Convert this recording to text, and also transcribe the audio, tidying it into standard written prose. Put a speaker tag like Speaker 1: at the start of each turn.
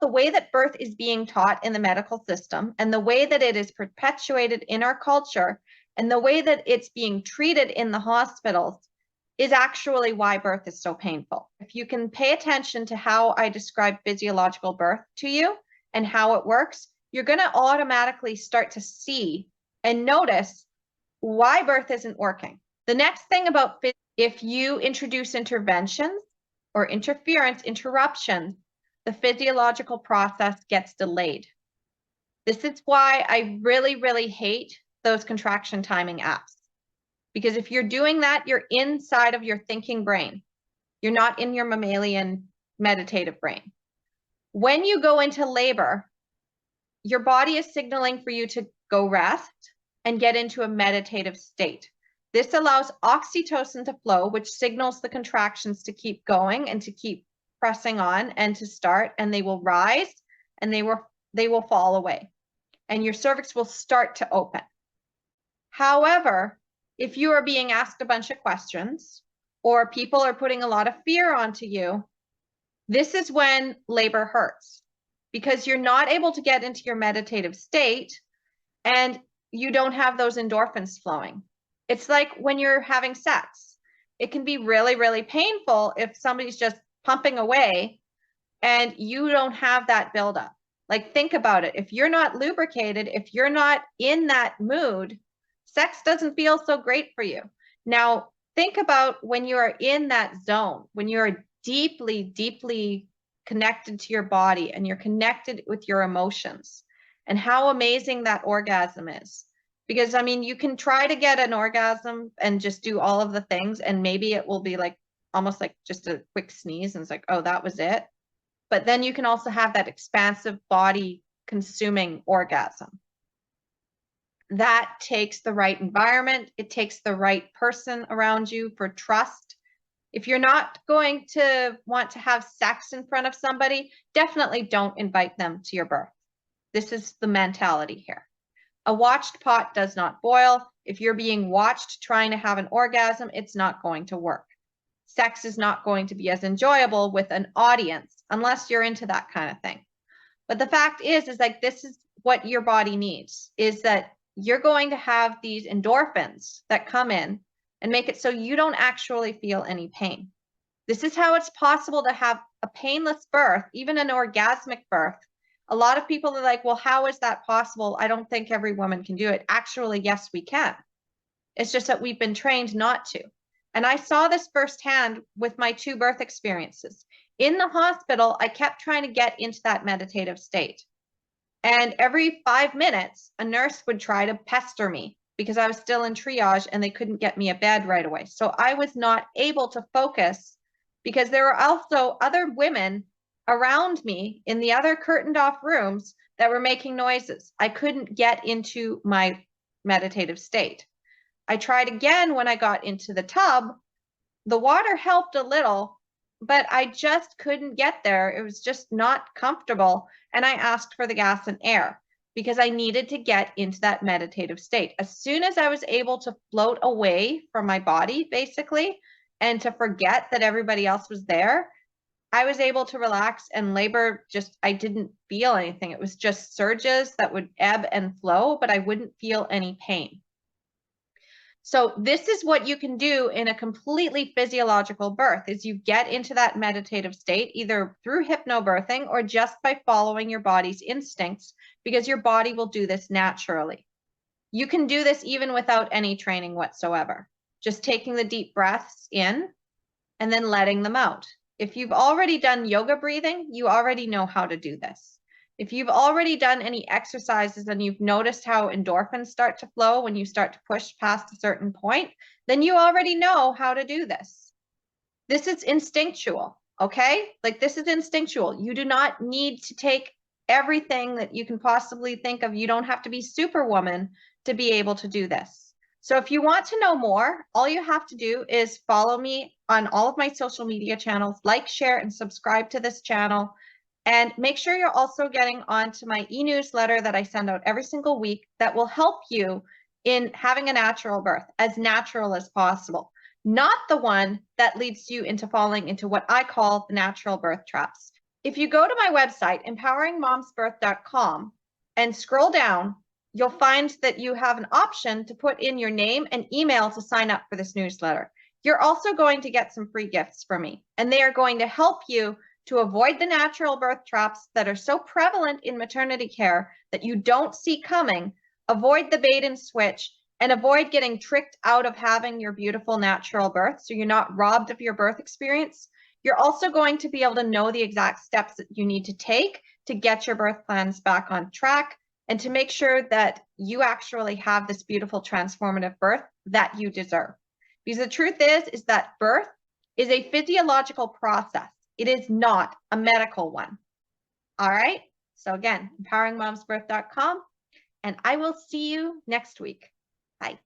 Speaker 1: the way that birth is being taught in the medical system and the way that it is perpetuated in our culture and the way that it's being treated in the hospitals is actually why birth is so painful. If you can pay attention to how I describe physiological birth to you and how it works, you're going to automatically start to see and notice why birth isn't working. The next thing about if you introduce interventions or interruptions, the physiological process gets delayed. This is why I really, really hate those contraction timing apps. Because if you're doing that, you're inside of your thinking brain. You're not in your mammalian meditative brain. When you go into labor, your body is signaling for you to go rest and get into a meditative state. This allows oxytocin to flow, which signals the contractions to keep going and to keep pressing on and to start, and they will rise and they will fall away. And your cervix will start to open. However, if you are being asked a bunch of questions or people are putting a lot of fear onto you, this is when labor hurts because you're not able to get into your meditative state and you don't have those endorphins flowing. It's like when you're having sex. It can be really, really painful if somebody's just pumping away and you don't have that buildup. Like, think about it. If you're not lubricated, if you're not in that mood, sex doesn't feel so great for you. Now, think about when you are in that zone, when you're deeply, deeply connected to your body and you're connected with your emotions and how amazing that orgasm is. Because, I mean, you can try to get an orgasm and just do all of the things, and maybe it will be like almost like just a quick sneeze and it's like, oh, that was it. But then you can also have that expansive body consuming orgasm. That takes the right environment. It takes the right person around you for trust. If you're not going to want to have sex in front of somebody, definitely don't invite them to your birth. This is the mentality here. A watched pot does not boil. If you're being watched trying to have an orgasm, it's not going to work. Sex is not going to be as enjoyable with an audience unless you're into that kind of thing. But the fact is like this is what your body needs, is that you're going to have these endorphins that come in and make it so you don't actually feel any pain. This is how it's possible to have a painless birth, even an orgasmic birth. A lot of people are like, well, how is that possible? I don't think every woman can do it. Actually, yes, we can. It's just that we've been trained not to. And I saw this firsthand with my 2 birth experiences. In the hospital, I kept trying to get into that meditative state. And every 5 minutes, a nurse would try to pester me because I was still in triage and they couldn't get me a bed right away. So I was not able to focus because there were also other women around me in the other curtained off rooms that were making noises. I couldn't get into my meditative state. I tried again when I got into the tub. The water helped a little, but I just couldn't get there. It was just not comfortable. And I asked for the gas and air because I needed to get into that meditative state. As soon as I was able to float away from my body, basically, and to forget that everybody else was there, I was able to relax, and labor just, I didn't feel anything. It was just surges that would ebb and flow, but I wouldn't feel any pain. So this is what you can do in a completely physiological birth, is you get into that meditative state either through hypnobirthing or just by following your body's instincts, because your body will do this naturally. You can do this even without any training whatsoever. Just taking the deep breaths in and then letting them out. If you've already done yoga breathing, you already know how to do this. If you've already done any exercises and you've noticed how endorphins start to flow when you start to push past a certain point, then you already know how to do this. This is instinctual, okay? Like, this is instinctual. You do not need to take everything that you can possibly think of. You don't have to be Superwoman to be able to do this. So if you want to know more, all you have to do is follow me on all of my social media channels, like, share, and subscribe to this channel. And make sure you're also getting onto my e-newsletter that I send out every single week that will help you in having a natural birth, as natural as possible. Not the one that leads you into falling into what I call the natural birth traps. if you go to my website, empoweringmomsbirth.com, and scroll down, you'll find that you have an option to put in your name and email to sign up for this newsletter. You're also going to get some free gifts from me, and they are going to help you to avoid the natural birth traps that are so prevalent in maternity care that you don't see coming, avoid the bait and switch, and avoid getting tricked out of having your beautiful natural birth so you're not robbed of your birth experience. You're also going to be able to know the exact steps that you need to take to get your birth plans back on track and to make sure that you actually have this beautiful transformative birth that you deserve. Because the truth is that birth is a physiological process. It is not a medical one. All right. So again, empoweringmomsbirth.com, and I will see you next week. Bye.